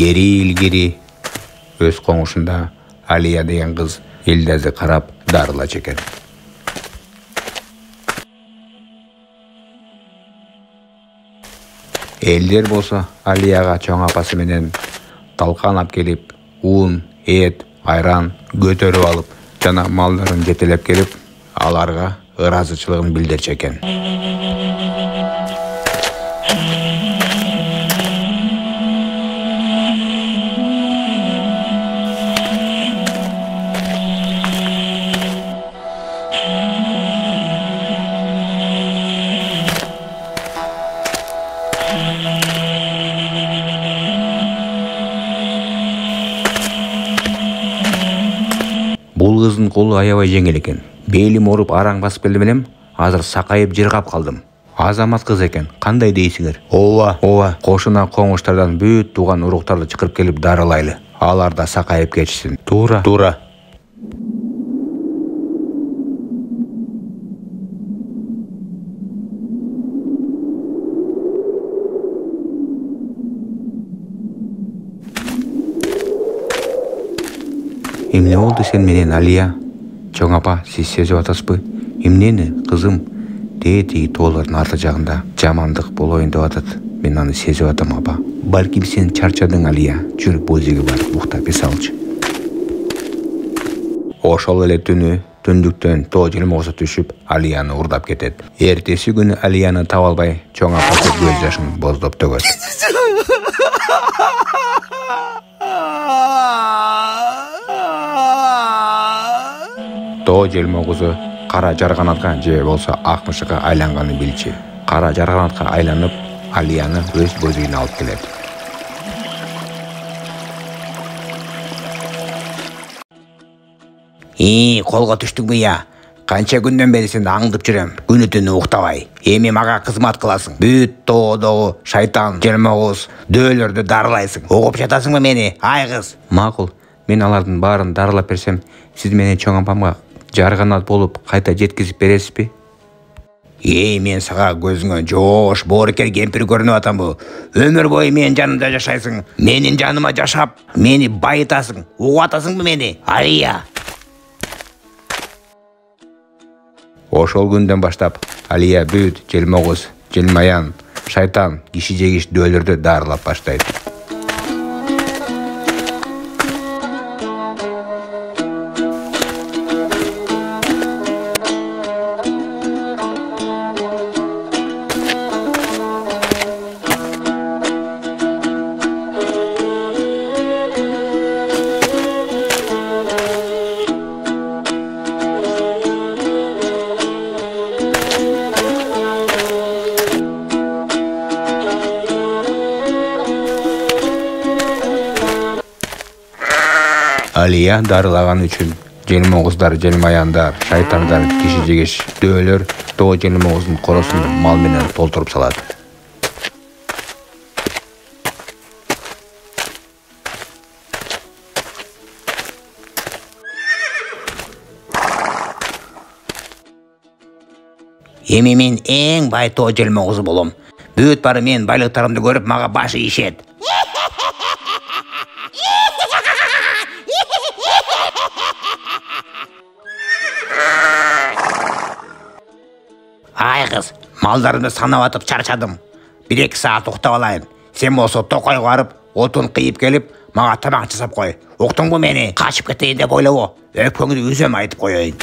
Ilgeri өз қоңышында Алия деген қыз Елдазды қарап дарыла чекен. Елдер болса Алияға чоң апасы менен талқанап келіп, уын, ет, айран көтөрүп алып, жана малдарын жетелеп келіп, аларга ыраазычылыгын билдирчү экен. Бул кыздын колу аябай жеңил экен. Белим оруп араң басып келди менен азыр сакайып жыргап калдым. Азамат кыз экен. Кандай дейсиңер? Ооба. Кошуна коңуштардан бүт тууган уруктарды чакырып келип дарылайлы. Алар да сакайып кетишсин. Туура. Эмне болду сен менен, Алия? Чоң апа, сиз сезип атасызбы? Эмнени, кызым? Тетиги тоолордун арты жагында жамандык болоюн деп атат. Мен аны сезип атам, апа. Балким сен чарчадың, Алия. Жүр, бозеге бар, уктап эс алчы. Ошол эле түнү түндүктөн тоо желмоосу түшүп, Алияны урдап кетет. Эртеси күнү Алияны таба албай, чоң апасы көз жашын боздоп төгөт. Тоо желмоосу кара жарганатка же болсо ак мышыкка айланганы билчү. Кара жарганатка айланып, Алияны өз бозугуна алып келет. Колго түштүкмү я? Канча күндөн бери сени аңдып жүрөм. Күнү түнү уктабай. Эми мага кызмат кыласың. Бүт тоодогу шайтан, желмоос, дөөлөрдү дарылайсың. Угуп жатасыңбы мени? Ай кыз. Макул. Мен алардын баарын дарылап берсем, сиз менен чоң апамга жарганат болуп кайта жеткизип бересизби? Мен сага көзүңө жоош боорукер кемпир көрүнүп атамбы? Өмүр бою менин жанымда жашайсың. Менин жаныма жашап, мени байытасың. Угуп атасыңбы мени? Алия. Ошол күндөн баштап Алия бүт желмоос, желмаян, шайтан, киши жегиш дөөлөрдү дарылап баштайт. Алия дарылаган үчүн желмооздар, желмаяндар, шайтандар, киши жегиш дөөлөр тоо желмоозунун коросун мал менен толтуруп салат. Эми мен эң бай тоо желмоозу болом. Бүт бары мен байлыктарымды көрүп мага баш ийишет. Ай кыз, малдарымды санап атып чарчадым. 1-2 саат уктап алайын. Сен болсо токойго барып, отун кыйып келип, мага тамак жасап кой. Уктуңбу мени? Качып кетейин деп ойлобо. Өкпөңдү үзөм айтып коеюн.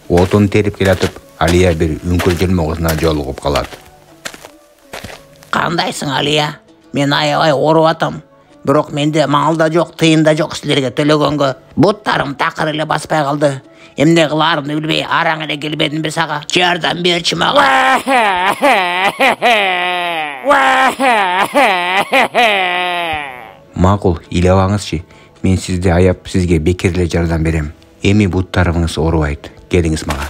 Отун терип келатып, Алия бир үңкүр желмоосуна жолугуп калат. Кандайсың Алия? Мен аябай ооруп атам. Бирок менде мал да жок, тыйын да жок силерге төлөгөнгө. Буттарым такыр эле баспай калды. Эмне кылаарымды билбей араң эле келбедим бе сага? Жардам берчи мага. Макул, ыйлабаңызчы. Мен сизди аяп, сизге бекер эле жардам берем. Эми буттарыңыз оорубайт. Келиңиз мага.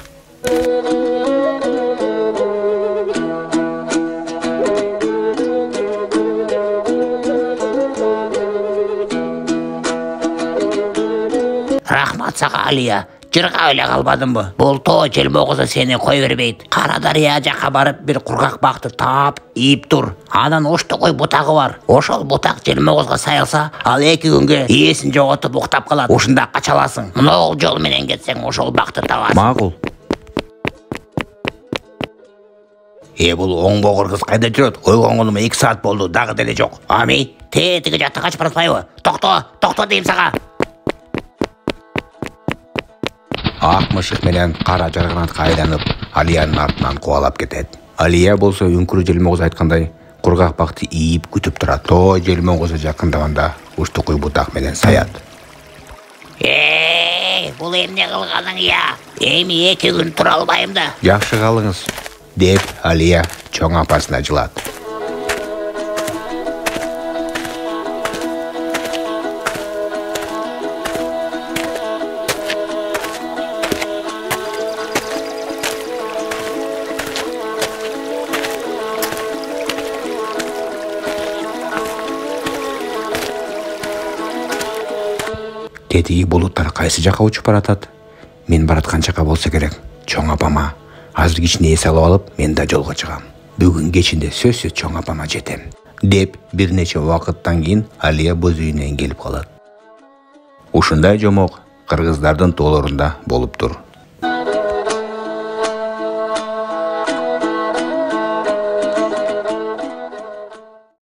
Рахмат сага Алия. Жыргап эле калбадымбы? Бул тоо желмогуза сени кой бербейт. Кара дарыя жакка барып бир кургак бакты таап, ийип тур. Анан оштокой бутагы бар. Ошол бутак желмогузга сайылса, ал 2 күнгө ээсин жоготуп уктап калат. Ушунда качаласың. Могул жол менен кетсең ошол бакты табасың. Макул. Бул оңбогор кыз кайда жүрөт? Койгонгонума 2 саат болду, дагы деле жок. Ами, тетиги жакка качып баратпайбы? Токто дейм сага. Ак мышык менен кара жарганатка айланып, Алиянын артынан кубалап кетет. Алия болсо үңкүрү желмогуз айткандай, кургак бакты ийип күтүп турат. Тоо желмогуза жакындаганда уштукуй бутак менен саят. Бул эмне кылганың я? Эми 2 күн тура албайм да. Жакшы калыңыз, деп Алия чоң апасына жылат. Тетиги булуттар кайсы жака учуп баратат? Мен бараткан жака болсо керек. Чоң апама азыр кичине эс алып алып, мен да жолго чыгам. Бүгүн кечинде сөзсүз чоң апама жетем. Деп бир нече убакыттан кийин Алия боз үйүнөн келип калат. Ушундай жомок кыргыздардын тоолорунда болуп тур.